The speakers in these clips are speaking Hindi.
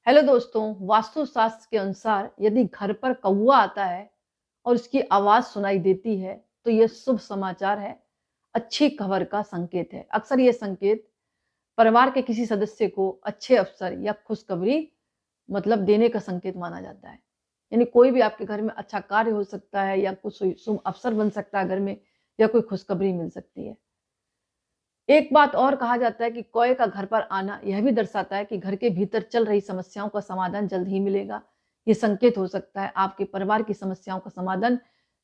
हेलो दोस्तों, वास्तुशास्त्र के अनुसार यदि घर पर कौवा आता है और उसकी आवाज सुनाई देती है तो यह शुभ समाचार है, अच्छी खबर का संकेत है। अक्सर यह संकेत परिवार के किसी सदस्य को अच्छे अवसर या खुशखबरी देने का संकेत माना जाता है। यानी कोई भी आपके घर में अच्छा कार्य हो सकता है या कुछ शुभ अवसर बन सकता है घर में, या कोई खुशखबरी मिल सकती है। एक बात और कहा जाता है कि कौए का घर पर आना यह भी दर्शाता है कि घर के भीतर चल रही समस्याओं का समाधान जल्द ही मिलेगा। ये संकेत हो सकता है आपके परिवार की समस्याओं का समाधान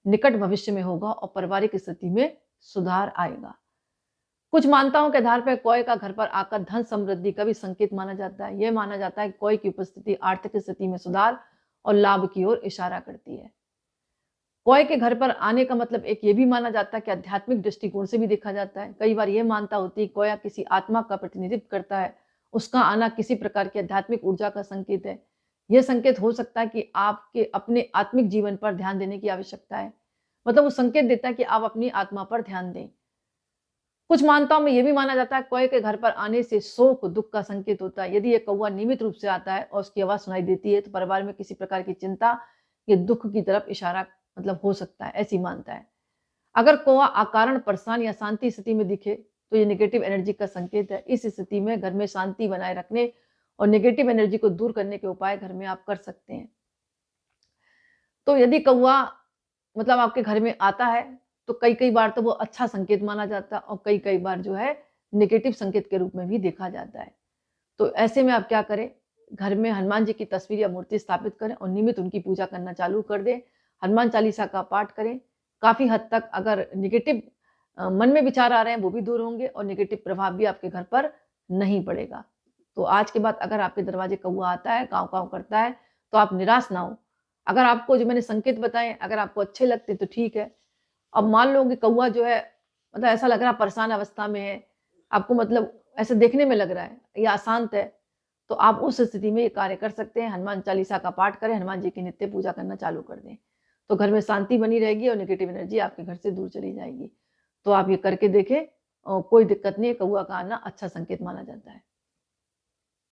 निकट भविष्य में होगा और पारिवारिक स्थिति में सुधार आएगा। कुछ मान्यताओं के आधार पर कौए का घर पर आकर धन समृद्धि का भी संकेत माना जाता है। यह माना जाता है कि कौए की उपस्थिति आर्थिक स्थिति में सुधार और लाभ की ओर इशारा करती है। कौए के घर पर आने का मतलब एक ये भी माना जाता है कि आध्यात्मिक दृष्टिकोण से भी देखा जाता है। कई बार यह मानता होती है कौया किसी आत्मा का प्रतिनिधित्व करता है, उसका आना किसी प्रकार की आध्यात्मिक ऊर्जा का संकेत है। यह संकेत हो सकता है कि आपके अपने आत्मिक जीवन पर ध्यान देने की आवश्यकता है। वो संकेत देता है कि आप अपनी आत्मा पर ध्यान दें। कुछ मान्यताओं में यह भी माना जाता है कौए के घर पर आने से शोक दुख का संकेत होता है। यदि यह कौवा नियमित रूप से आता है और उसकी आवाज सुनाई देती है तो परिवार में किसी प्रकार की चिंता या दुख की तरफ इशारा हो सकता है, ऐसी मानता है। अगर कौवा अकारण परेशान या शांति स्थिति में दिखे तो ये नेगेटिव एनर्जी का संकेत है। इस स्थिति में घर में शांति बनाए रखने और नेगेटिव एनर्जी को दूर करने के उपाय घर में आप कर सकते हैं। तो यदि कौवा आपके घर में आता है तो कई कई बार तो वो अच्छा संकेत माना जाता है और कई कई बार जो है नेगेटिव संकेत के रूप में भी देखा जाता है। तो ऐसे में आप क्या करें, घर में हनुमान जी की तस्वीर या मूर्ति स्थापित करें और नियमित उनकी पूजा करना चालू कर दें। हनुमान चालीसा का पाठ करें। काफी हद तक अगर नेगेटिव मन में विचार आ रहे हैं वो भी दूर होंगे और नेगेटिव प्रभाव भी आपके घर पर नहीं पड़ेगा। तो आज के बाद अगर आपके दरवाजे कौवा आता है, काँव काँव करता है, तो आप निराश ना हो। अगर आपको जो मैंने संकेत बताए अगर आपको अच्छे लगते तो ठीक है। अब मान लो कि कौवा जो है ऐसा लग रहा है परेशान अवस्था में है, आपको ऐसे देखने में लग रहा है या अशांत है, तो आप उस स्थिति में ये कार्य कर सकते हैं। हनुमान चालीसा का पाठ करें, हनुमान जी की नित्य पूजा करना चालू कर दें, तो घर में शांति बनी रहेगी और नेगेटिव एनर्जी आपके घर से दूर चली जाएगी। तो आप ये करके देखें और कोई दिक्कत नहीं है, कौवा का आना अच्छा संकेत माना जाता है।